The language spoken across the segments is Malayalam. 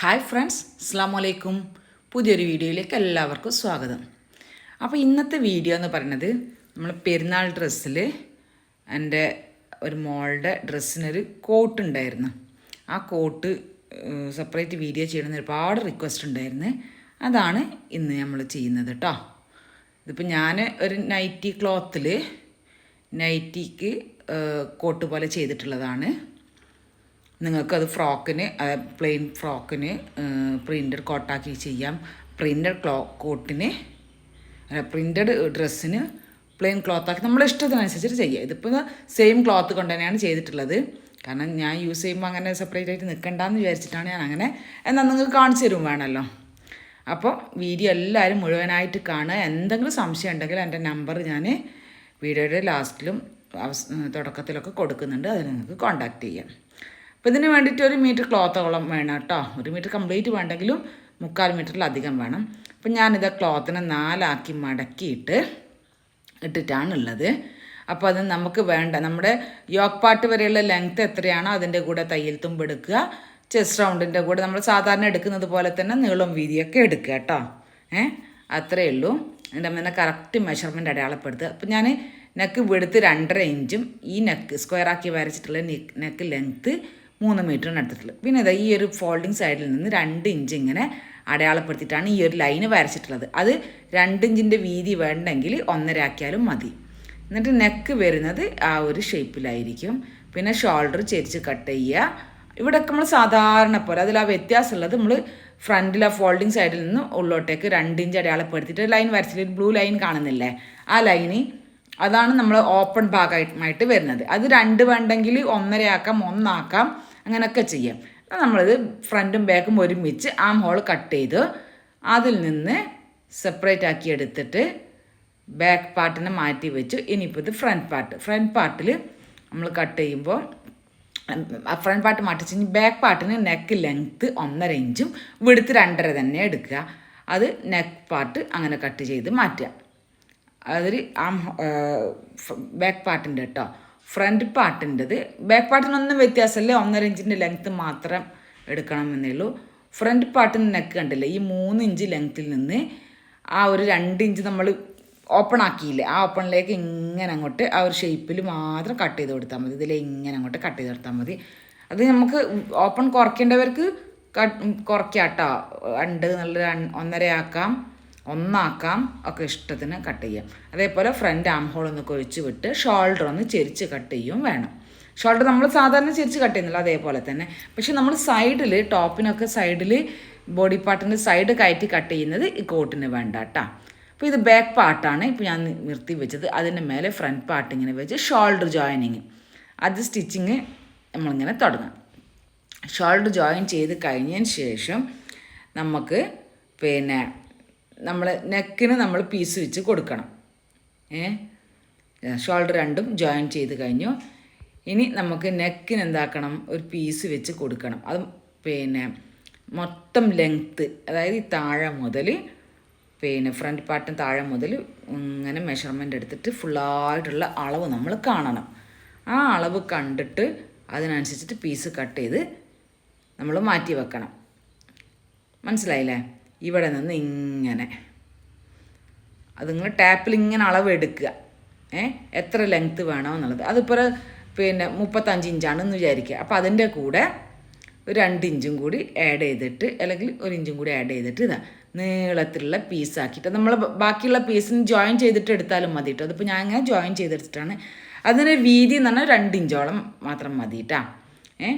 ഹായ് ഫ്രണ്ട്സ്, അസ്സാം വലൈക്കും. പുതിയൊരു വീഡിയോയിലേക്ക് എല്ലാവർക്കും സ്വാഗതം. അപ്പോൾ ഇന്നത്തെ വീഡിയോ എന്ന് പറയുന്നത് നമ്മൾ പെരുന്നാൾ ഡ്രസ്സിൽ എൻ്റെ ഒരു മോളുടെ ഡ്രസ്സിനൊരു കോട്ട് ഉണ്ടായിരുന്നു. ആ കോട്ട് സെപ്പറേറ്റ് വീഡിയോ ചെയ്യണമെന്ന് ഒരുപാട് റിക്വസ്റ്റ് ഉണ്ടായിരുന്നു. അതാണ് ഇന്ന് നമ്മൾ ചെയ്യുന്നത് കേട്ടോ. ഇതിപ്പോൾ ഞാൻ ഒരു നൈറ്റി ക്ലോത്തിൽ നൈറ്റിക്ക് കോട്ട് പോലെ ചെയ്തിട്ടുള്ളതാണ്. നിങ്ങൾക്കത് ഫ്രോക്കിന് പ്ലെയിൻ ഫ്രോക്കിന് പ്രിൻറ്റഡ് കോട്ടാക്കി ചെയ്യാം. പ്രിൻറ്റഡ് കോട്ടിന് പ്രിൻറ്റഡ് ഡ്രസ്സിന് പ്ലെയിൻ ക്ലോത്താക്കി നമ്മുടെ ഇഷ്ടത്തിനനുസരിച്ചിട്ട് ചെയ്യാം. ഇതിപ്പോൾ സെയിം ക്ലോത്ത് കൊണ്ട് തന്നെയാണ് ചെയ്തിട്ടുള്ളത്. കാരണം ഞാൻ യൂസ് ചെയ്യുമ്പോൾ അങ്ങനെ സെപ്പറേറ്റ് ആയിട്ട് നിൽക്കണ്ടെന്ന് വിചാരിച്ചിട്ടാണ് ഞാൻ അങ്ങനെ. എന്നാൽ നിങ്ങൾക്ക് കാണിച്ചു തരും വേണമല്ലോ. അപ്പോൾ വീഡിയോ എല്ലാവരും മുഴുവനായിട്ട് കാണുക. എന്തെങ്കിലും സംശയം ഉണ്ടെങ്കിൽ എൻ്റെ നമ്പർ ഞാൻ വീഡിയോയുടെ ലാസ്റ്റിലും തുടക്കത്തിലൊക്കെ കൊടുക്കുന്നുണ്ട്. അതിൽ നിങ്ങൾക്ക് കോൺടാക്റ്റ് ചെയ്യാം. അപ്പോൾ ഇതിന് വേണ്ടിയിട്ട് 1 മീറ്റർ ക്ലോത്തോളം വേണം കേട്ടോ. 1 മീറ്റർ കംപ്ലീറ്റ് വേണ്ടെങ്കിലും 3/4 മീറ്ററിലധികം വേണം. അപ്പം ഞാനിത് ക്ലോത്തിനെ 4 മടക്കിയിട്ട് ഇട്ടിട്ടാണുള്ളത്. അപ്പോൾ അത് നമുക്ക് വേണ്ട നമ്മുടെ യോക്ക് പാർട്ട് വരെയുള്ള ലെങ്ത്ത് എത്രയാണോ അതിൻ്റെ കൂടെ തയ്യൽ തുമ്പ് എടുക്കുക. ചെസ്റ്റ് റൗണ്ടിൻ്റെ കൂടെ നമ്മൾ സാധാരണ എടുക്കുന്നത് പോലെ തന്നെ നീളം വീതിയൊക്കെ എടുക്കുക കേട്ടോ. അത്രയേ ഉള്ളൂ. അതിൻ്റെ തന്നെ കറക്റ്റ് മെഷർമെൻറ്റ് അടയാളപ്പെടുത്തുക. അപ്പോൾ ഞാൻ നെക്ക് വെടുത്ത് 2.5 ഇഞ്ചും ഈ നെക്ക് സ്ക്വയറാക്കി വരച്ചിട്ടുള്ള നെക്ക് ലെങ്ത്ത് 3 മീറ്ററിന് എടുത്തിട്ടുള്ളത്. പിന്നെ ഇതാ ഈ ഒരു ഫോൾഡിങ് സൈഡിൽ നിന്ന് 2 ഇഞ്ച് ഇങ്ങനെ അടയാളപ്പെടുത്തിയിട്ടാണ് ഈ ഒരു ലൈന് വരച്ചിട്ടുള്ളത്. അത് 2 ഇഞ്ചിൻ്റെ വീതി വേണ്ടെങ്കിൽ 1.5 ആക്കിയാലും മതി. എന്നിട്ട് നെക്ക് വരുന്നത് ആ ഒരു ഷേപ്പിലായിരിക്കും. പിന്നെ ഷോൾഡർ ചെരിച്ച് കട്ട് ചെയ്യുക. ഇവിടെയൊക്കെ നമ്മൾ സാധാരണ പോലെ അതിൽ ആ വ്യത്യാസമുള്ളത് നമ്മൾ ഫ്രണ്ടിൽ ആ ഫോൾഡിങ് സൈഡിൽ നിന്ന് ഉള്ളോട്ടേക്ക് 2 ഇഞ്ച് അടയാളപ്പെടുത്തിയിട്ട് ലൈൻ വരച്ചിട്ട് ഒരു ബ്ലൂ ലൈൻ കാണുന്നില്ലേ, ആ ലൈന് അതാണ് നമ്മൾ ഓപ്പൺ ഭാഗമായിട്ട് വരുന്നത്. അത് 2 വേണ്ടെങ്കിൽ 1.5 ആക്കാം, 1 ആക്കാം, അങ്ങനെയൊക്കെ ചെയ്യാം. നമ്മളിത് ഫ്രണ്ടും ബാക്കും ഒരുമിച്ച് ആം ഹോൾ കട്ട് ചെയ്ത് അതിൽ നിന്ന് സെപ്പറേറ്റ് ആക്കി എടുത്തിട്ട് ബാക്ക് പാർട്ടിനെ മാറ്റി വെച്ചു. ഇനിയിപ്പോൾ ഇത് ഫ്രണ്ട് പാർട്ടിൽ നമ്മൾ കട്ട് ചെയ്യുമ്പോൾ ഫ്രണ്ട് പാർട്ട് മാറ്റിച്ച് ബാക്ക് പാർട്ടിന് നെക്ക് ലെങ്ത്ത് 1.5 ഇഞ്ചും വെടുത്ത് 2.5 തന്നെ എടുക്കുക. അത് നെക്ക് പാർട്ട് അങ്ങനെ കട്ട് ചെയ്ത് മാറ്റുക. അതൊരു ബാക്ക് പാർട്ടിൻ്റെ കേട്ടോ. ഫ്രണ്ട് പാർട്ടിൻ്റെത് ബാക്ക് പാർട്ടിനൊന്നും വ്യത്യാസമല്ലേ, 1.5 ഇഞ്ചിൻ്റെ ലെങ്ത്ത് മാത്രം എടുക്കണമെന്നേ ഉള്ളൂ. ഫ്രണ്ട് പാർട്ടിന് നെക്ക് കണ്ടില്ലേ, ഈ 3 ഇഞ്ച് ലെങ്ത്തിൽ നിന്ന് ആ ഒരു 2 ഇഞ്ച് നമ്മൾ ഓപ്പൺ ആക്കിയില്ലേ, ആ ഓപ്പണിലേക്ക് ഇങ്ങനെ അങ്ങോട്ട് ആ ഒരു ഷേപ്പിൽ മാത്രം കട്ട് ചെയ്ത് കൊടുത്താൽ മതി. ഇതിൽ ഇങ്ങനെ അങ്ങോട്ട് കട്ട് ചെയ്ത് കൊടുത്താൽ മതി. അത് നമുക്ക് ഓപ്പൺ കുറയ്ക്കേണ്ടവർക്ക് കുറയ്ക്കാം കേട്ടോ. 2 നല്ല 1.5 ആക്കാം, 1 ആക്കാം, ഒക്കെ ഇഷ്ടത്തിന് കട്ട് ചെയ്യാം. അതേപോലെ ഫ്രണ്ട് ആം ഹോൾ ഒന്ന് കൊഴിച്ച് വിട്ട് ഷോൾഡർ ഒന്ന് ചെരിച്ച് കട്ട് ചെയ്യും വേണം. ഷോൾഡർ നമ്മൾ സാധാരണ ചെരിച്ച് കട്ട് ചെയ്യുന്നില്ല, അതേപോലെ തന്നെ. പക്ഷെ നമ്മൾ സൈഡിൽ ടോപ്പിനൊക്കെ സൈഡിൽ ബോഡി പാർട്ടിൻ്റെ സൈഡ് കയറ്റി കട്ട് ചെയ്യുന്നത് ഈ കോട്ടിന് വേണ്ട കേട്ടോ. അപ്പോൾ ഇത് ബാക്ക് പാർട്ടാണ് ഇപ്പോൾ ഞാൻ നിർത്തി വെച്ചത്. അതിൻ്റെ മേലെ ഫ്രണ്ട് പാർട്ട് ഇങ്ങനെ വെച്ച് ഷോൾഡർ ജോയിനിങ് അത് സ്റ്റിച്ചിങ് നമ്മളിങ്ങനെ തുടങ്ങാം. ഷോൾഡർ ജോയിൻ ചെയ്ത് കഴിഞ്ഞതിന് ശേഷം നമുക്ക് പിന്നെ നമ്മൾ നെക്കിന് നമ്മൾ പീസ് വെച്ച് കൊടുക്കണം. ഷോൾഡർ രണ്ടും ജോയിൻ ചെയ്ത് കഴിഞ്ഞു. ഇനി നമുക്ക് നെക്കിന് എന്താക്കണം, ഒരു പീസ് വെച്ച് കൊടുക്കണം. അത് പിന്നെ മൊത്തം ലെങ്ത്ത്, അതായത് ഈ താഴെ മുതൽ പിന്നെ ഫ്രണ്ട് പാർട്ടിന് താഴെ മുതൽ ഇങ്ങനെ മെഷർമെൻ്റ് എടുത്തിട്ട് ഫുള്ളായിട്ടുള്ള അളവ് നമ്മൾ കാണണം. ആ അളവ് കണ്ടിട്ട് അതിനനുസരിച്ചിട്ട് പീസ് കട്ട് ചെയ്ത് നമ്മൾ മാറ്റി വെക്കണം. മനസ്സിലായില്ലേ? ഇവിടെ നിന്ന് ഇങ്ങനെ അതിങ്ങനെ ടാപ്പിൽ ഇങ്ങനെ അളവ് എടുക്കുക. എത്ര ലെങ്ത്ത് വേണമെന്നുള്ളത്. അതിപ്പോൾ പിന്നെ 35 ഇഞ്ചാണെന്ന് വിചാരിക്കുക. അപ്പോൾ അതിൻ്റെ കൂടെ ഒരു 2 ഇഞ്ചും കൂടി ആഡ് ചെയ്തിട്ട്, അല്ലെങ്കിൽ 1 ഇഞ്ചും കൂടി ആഡ് ചെയ്തിട്ട് ഇതാ നീളത്തിലുള്ള പീസാക്കിയിട്ട് നമ്മൾ ബാക്കിയുള്ള പീസിന് ജോയിൻ ചെയ്തിട്ട് എടുത്താലും മതി കേട്ടോ. അതിപ്പോൾ ഞാൻ ഇങ്ങനെ ജോയിൻ ചെയ്തെടുത്തിട്ടാണ്. അതിന് വീതി എന്ന് പറഞ്ഞാൽ 2 ഇഞ്ചോളം മാത്രം മതി കേട്ടോ.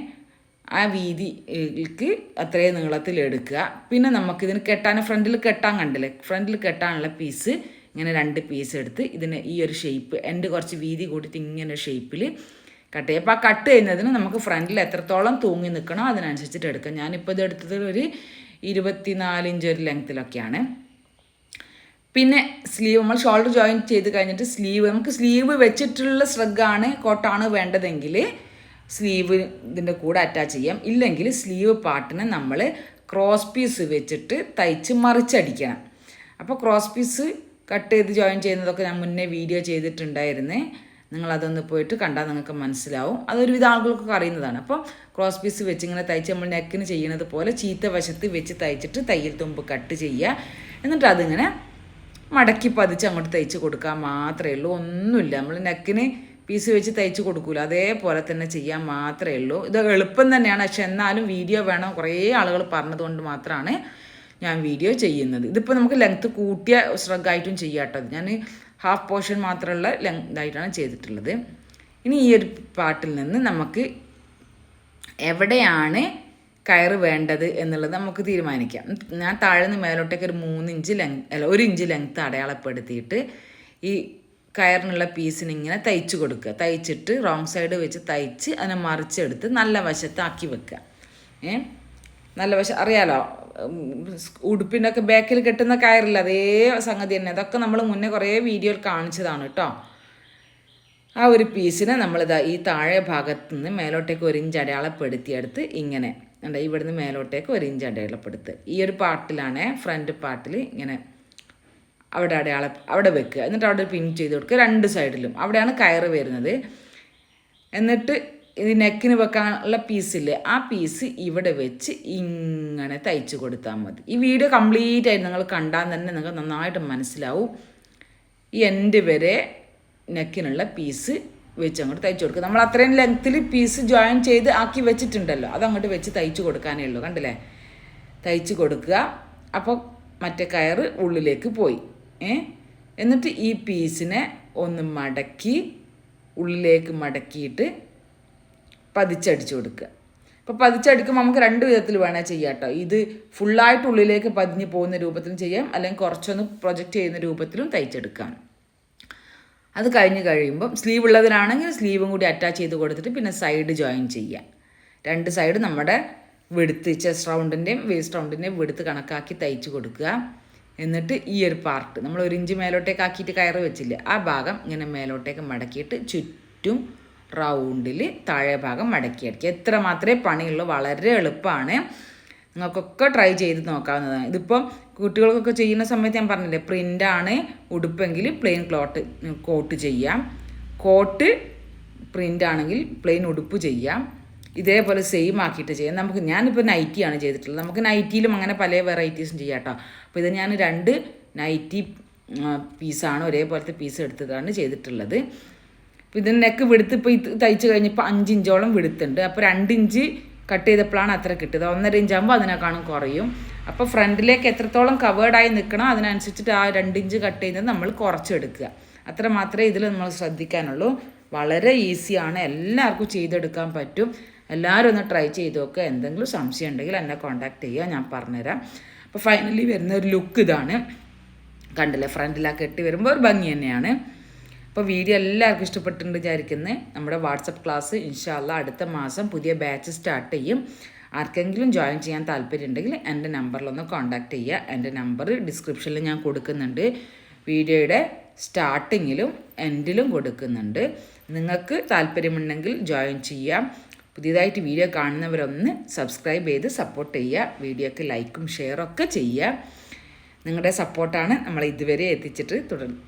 ആ വീതിക്ക് അത്രയും നീളത്തിൽ എടുക്കുക. പിന്നെ നമുക്കിതിന് കെട്ടാൻ ഫ്രണ്ടിൽ കെട്ടാൻ കണ്ടില്ലേ, ഫ്രണ്ടിൽ കെട്ടാനുള്ള പീസ് ഇങ്ങനെ 2 പീസ് എടുത്ത് ഇതിന് ഈ ഒരു ഷേപ്പ് എൻ്റെ കുറച്ച് വീതി കൂട്ടിയിട്ട് ഇങ്ങനെ ഒരു ഷേപ്പിൽ കട്ട് ചെയ്യുക. അപ്പോൾ ആ കട്ട് ചെയ്യുന്നതിന് നമുക്ക് ഫ്രണ്ടിൽ എത്രത്തോളം തൂങ്ങി നിൽക്കണോ അതിനനുസരിച്ചിട്ട് എടുക്കാം. ഞാനിപ്പോൾ ഇത് എടുത്തത് ഒരു 24 ഇഞ്ച് ഒരു ലെങ്ത്തിലൊക്കെയാണ്. പിന്നെ സ്ലീവ് നമ്മൾ ഷോൾഡർ ജോയിൻ ചെയ്ത് കഴിഞ്ഞിട്ട് നമുക്ക് സ്ലീവ് വെച്ചിട്ടുള്ള ശ്രഗാണ് കോട്ടാണ് വേണ്ടതെങ്കിൽ സ്ലീവ് ഇതിൻ്റെ കൂടെ അറ്റാച്ച് ചെയ്യാം. ഇല്ലെങ്കിൽ സ്ലീവ് പാർട്ടിനെ നമ്മൾ ക്രോസ് പീസ് വെച്ചിട്ട് തയ്ച്ച് മറിച്ചടിക്കണം. അപ്പോൾ ക്രോസ് പീസ് കട്ട് ചെയ്ത് ജോയിൻ ചെയ്യുന്നതൊക്കെ ഞാൻ മുന്നേ വീഡിയോ ചെയ്തിട്ടുണ്ടായിരുന്നേ. നിങ്ങളതൊന്ന് പോയിട്ട് കണ്ടാൽ നിങ്ങൾക്ക് മനസ്സിലാവും. അതൊരുവിധ ആളുകൾക്കൊക്കെ അറിയുന്നതാണ്. അപ്പോൾ ക്രോസ് പീസ് വെച്ച് ഇങ്ങനെ തയ്ച്ച് നമ്മൾ നെക്കിന് ചെയ്യുന്നത് പോലെ ചീത്ത വശത്ത് വെച്ച് തയ്ച്ചിട്ട് തയ്യൽ തുമ്പ് കട്ട് ചെയ്യുക. എന്നിട്ട് അതിങ്ങനെ മടക്കി പതിച്ച് അങ്ങോട്ട് തയ്ച്ച് കൊടുക്കാൻ മാത്രമേ ഉള്ളൂ. ഒന്നുമില്ല, നമ്മൾ നെക്കിന് പീസ് വെച്ച് തയ്ച്ച് കൊടുക്കൂല, അതേപോലെ തന്നെ ചെയ്യാൻ മാത്രമേ ഉള്ളൂ. ഇത് എളുപ്പം തന്നെയാണ്, പക്ഷെ എന്നാലും വീഡിയോ വേണം. കുറേ ആളുകൾ പറഞ്ഞതുകൊണ്ട് മാത്രമാണ് ഞാൻ വീഡിയോ ചെയ്യുന്നത്. ഇതിപ്പോൾ നമുക്ക് ലെങ്ത്ത് കൂട്ടിയ ശ്രഗായിട്ടും ചെയ്യാം കേട്ടോ. ഞാൻ ഹാഫ് പോർഷൻ മാത്രമുള്ള ലെങ്തായിട്ടാണ് ചെയ്തിട്ടുള്ളത്. ഇനി ഈ ഒരു പാട്ടിൽ നിന്ന് നമുക്ക് എവിടെയാണ് കയറ് വേണ്ടത് എന്നുള്ളത് നമുക്ക് തീരുമാനിക്കാം. ഞാൻ താഴെ നിന്ന് മേലോട്ടേക്ക് ഒരു 1 ഇഞ്ച് ലെങ്ത്ത് അടയാളപ്പെടുത്തിയിട്ട് ഈ കയറിനുള്ള പീസിന് ഇങ്ങനെ തയ്ച്ച് കൊടുക്കുക. തയ്ച്ചിട്ട് റോങ് സൈഡ് വെച്ച് തയ്ച്ച് അതിനെ മറിച്ചെടുത്ത് നല്ല വശത്താക്കി വെക്കുക. നല്ല വശം അറിയാലോ, ഉടുപ്പിൻ്റെ ഒക്കെ ബാക്കിൽ കെട്ടുന്ന കയറില്ല, അതേ സംഗതി തന്നെ. അതൊക്കെ നമ്മൾ മുന്നേ കുറേ വീഡിയോയിൽ കാണിച്ചതാണ് കേട്ടോ. ആ ഒരു പീസിനെ നമ്മളിതാ ഈ താഴെ ഭാഗത്ത് നിന്ന് മേലോട്ടേക്ക് 1 ഇഞ്ച് അടയാളപ്പെടുത്തിയെടുത്ത് ഇങ്ങനെ ഇവിടുന്ന് മേലോട്ടേക്ക് 1 ഇഞ്ച് അടയാളപ്പെടുത്ത്. ഈ ഒരു പാർട്ടിലാണ്, ഫ്രണ്ട് പാർട്ടിൽ ഇങ്ങനെ അവിടെ വെക്കുക. എന്നിട്ട് അവിടെ പിൻ ചെയ്ത് കൊടുക്കുക 2 സൈഡിലും. അവിടെയാണ് കയറ് വരുന്നത്. എന്നിട്ട് ഇത് നെക്കിന് വെക്കാനുള്ള പീസില്ലേ, ആ പീസ് ഇവിടെ വെച്ച് ഇങ്ങനെ തയ്ച്ച് കൊടുത്താൽ മതി. ഈ വീഡിയോ കംപ്ലീറ്റ് ആയിട്ട് നിങ്ങൾ കണ്ടാൽ തന്നെ നിങ്ങൾക്ക് നന്നായിട്ട് മനസ്സിലാവും. ഈ എൻഡ് വരെ നെക്കിനുള്ള പീസ് വെച്ച് അങ്ങോട്ട് തയ്ച്ച് കൊടുക്കുക. നമ്മൾ അത്രയും ലെങ്ത്തിൽ പീസ് ജോയിൻ ചെയ്ത് ആക്കി വെച്ചിട്ടുണ്ടല്ലോ, അതങ്ങോട്ട് വെച്ച് തയ്ച്ച് കൊടുക്കാനേ ഉള്ളൂ. കണ്ടില്ലേ, തയ്ച്ച് കൊടുക്കുക. അപ്പോൾ മറ്റേ കയറ് ഉള്ളിലേക്ക് പോയി. എന്നിട്ട് ഈ പീസിനെ ഒന്ന് മടക്കി ഉള്ളിലേക്ക് മടക്കിയിട്ട് പതിച്ചടിച്ചു കൊടുക്കുക. അപ്പോൾ പതിച്ചടിക്കുമ്പോൾ നമുക്ക് 2 വിധത്തിൽ വേണേൽ ചെയ്യാം കേട്ടോ. ഇത് ഫുള്ളായിട്ട് ഉള്ളിലേക്ക് പതിഞ്ഞ് പോകുന്ന രൂപത്തിലും ചെയ്യാം, അല്ലെങ്കിൽ കുറച്ചൊന്ന് പ്രൊജക്റ്റ് ചെയ്യുന്ന രൂപത്തിലും തയ്ച്ചെടുക്കാം. അത് കഴിയുമ്പം സ്ലീവ് ഉള്ളതിനാണെങ്കിൽ സ്ലീവും കൂടി അറ്റാച്ച് ചെയ്ത് കൊടുത്തിട്ട് പിന്നെ സൈഡ് ജോയിൻ ചെയ്യാം. 2 സൈഡ് നമ്മുടെ വെടുത്ത് ചെസ്റ്റ് റൗണ്ടിൻ്റെയും വേസ്റ്റ് റൗണ്ടിൻ്റെയും വെടുത്ത് കണക്കാക്കി തയ്ച്ച് കൊടുക്കുക. എന്നിട്ട് ഈ ഒരു പാർട്ട് നമ്മൾ 1 ഇഞ്ച് മേലോട്ടേക്ക് ആക്കിയിട്ട് കയറ് വെച്ചില്ലേ, ആ ഭാഗം ഇങ്ങനെ മേലോട്ടേക്ക് മടക്കിയിട്ട് ചുറ്റും റൗണ്ടിൽ താഴെ ഭാഗം മടക്കി അടിക്കുക. എത്ര മാത്രമേ പണിയുള്ളൂ, വളരെ എളുപ്പമാണ്. നിങ്ങൾക്കൊക്കെ ട്രൈ ചെയ്ത് നോക്കാവുന്നതാണ്. ഇതിപ്പം കുട്ടികൾക്കൊക്കെ ചെയ്യുന്ന സമയത്ത് ഞാൻ പറഞ്ഞില്ലേ, പ്രിൻ്റാണ് ഉടുപ്പെങ്കിൽ പ്ലെയിൻ കോട്ട് ചെയ്യാം, കോട്ട് പ്രിൻ്റാണെങ്കിൽ പ്ലെയിൻ ഉടുപ്പ് ചെയ്യാം. ഇതേപോലെ സെയിം ആക്കിയിട്ട് ചെയ്യാം. ഞാനിപ്പോൾ നൈറ്റിയാണ് ചെയ്തിട്ടുള്ളത്. നമുക്ക് നൈറ്റിയിലും അങ്ങനെ പല വെറൈറ്റീസും ചെയ്യാം കേട്ടോ. അപ്പോൾ ഇത് ഞാൻ 2 നൈറ്റി പീസാണ്, ഒരേപോലത്തെ പീസ് എടുത്തതാണ് ചെയ്തിട്ടുള്ളത്. അപ്പോൾ ഇതിന് നെക്ക് വിടുത്ത് ഇപ്പോൾ ഇത് തയ്ച്ച് കഴിഞ്ഞപ്പോൾ 5 ഇഞ്ചോളം വിടുത്തുണ്ട്. അപ്പോൾ 2 ഇഞ്ച് കട്ട് ചെയ്തപ്പോഴാണ് അത്ര കിട്ടിയത്. 1.5 ഇഞ്ചാകുമ്പോൾ അതിനേക്കാളും കുറയും. അപ്പോൾ ഫ്രണ്ടിലേക്ക് എത്രത്തോളം കവേർഡായി നിൽക്കണം അതിനനുസരിച്ചിട്ട് ആ 2 ഇഞ്ച് കട്ട് ചെയ്യുന്നത് നമ്മൾ കുറച്ചെടുക്കുക. അത്ര മാത്രമേ ഇതിൽ നമ്മൾ ശ്രദ്ധിക്കാനുള്ളൂ. വളരെ ഈസിയാണ്, എല്ലാവർക്കും ചെയ്തെടുക്കാൻ പറ്റും. എല്ലാവരും ഒന്ന് ട്രൈ ചെയ്ത് നോക്കുക. എന്തെങ്കിലും സംശയം ഉണ്ടെങ്കിൽ എന്നെ കോൺടാക്ട് ചെയ്യുക, ഞാൻ പറഞ്ഞുതരാം. അപ്പോൾ ഫൈനലി വരുന്ന ഒരു ലുക്ക് ഇതാണ്. കണ്ടില്ലേ, ഫ്രണ്ടിലാക്കി കെട്ടി വരുമ്പോൾ ഒരു ഭംഗി തന്നെയാണ്. അപ്പോൾ വീഡിയോ എല്ലാവർക്കും ഇഷ്ടപ്പെട്ടിട്ടുണ്ട് വിചാരിക്കുന്നത്. നമ്മുടെ വാട്സപ്പ് ക്ലാസ് ഇൻഷാ അല്ലാഹ് അടുത്ത മാസം പുതിയ ബാച്ച് സ്റ്റാർട്ട് ചെയ്യും. ആർക്കെങ്കിലും ജോയിൻ ചെയ്യാൻ താല്പര്യമുണ്ടെങ്കിൽ എൻ്റെ നമ്പറിലൊന്ന് കോൺടാക്ട് ചെയ്യുക. എൻ്റെ നമ്പർ ഡിസ്ക്രിപ്ഷനിൽ ഞാൻ കൊടുക്കുന്നുണ്ട്, വീഡിയോയുടെ സ്റ്റാർട്ടിങ്ങിലും എൻഡിലും കൊടുക്കുന്നുണ്ട്. നിങ്ങൾക്ക് താല്പര്യമുണ്ടെങ്കിൽ ജോയിൻ ചെയ്യാം. പുതിയതായിട്ട് വീഡിയോ കാണുന്നവരൊന്ന് സബ്സ്ക്രൈബ് ചെയ്ത് സപ്പോർട്ട് ചെയ്യുക. വീഡിയോക്ക് ലൈക്കും ഷെയറൊക്കെ ചെയ്യുക. നിങ്ങളുടെ സപ്പോർട്ടാണ് നമ്മൾ ഇതുവരെ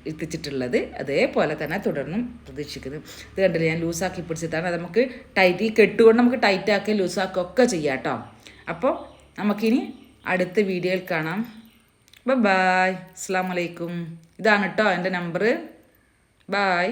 എത്തിച്ചിട്ടുള്ളത്. അതേപോലെ തന്നെ തുടർന്നും പ്രതീക്ഷിക്കുന്നു. ഇത് കണ്ടില്ല, ഞാൻ ലൂസാക്കി പിടിച്ചിട്ടാണ്. അത് നമുക്ക് ടൈറ്റ്, ഈ കെട്ടുകൊണ്ട് നമുക്ക് ടൈറ്റാക്കി ലൂസാക്കി ഒക്കെ ചെയ്യാം കേട്ടോ. അപ്പോൾ നമുക്കിനി അടുത്ത വീഡിയോയിൽ കാണാം. ബൈ. അസ്സലാമു അലൈക്കും. ഇതാണ് കേട്ടോ എൻ്റെ നമ്പർ. ബൈ.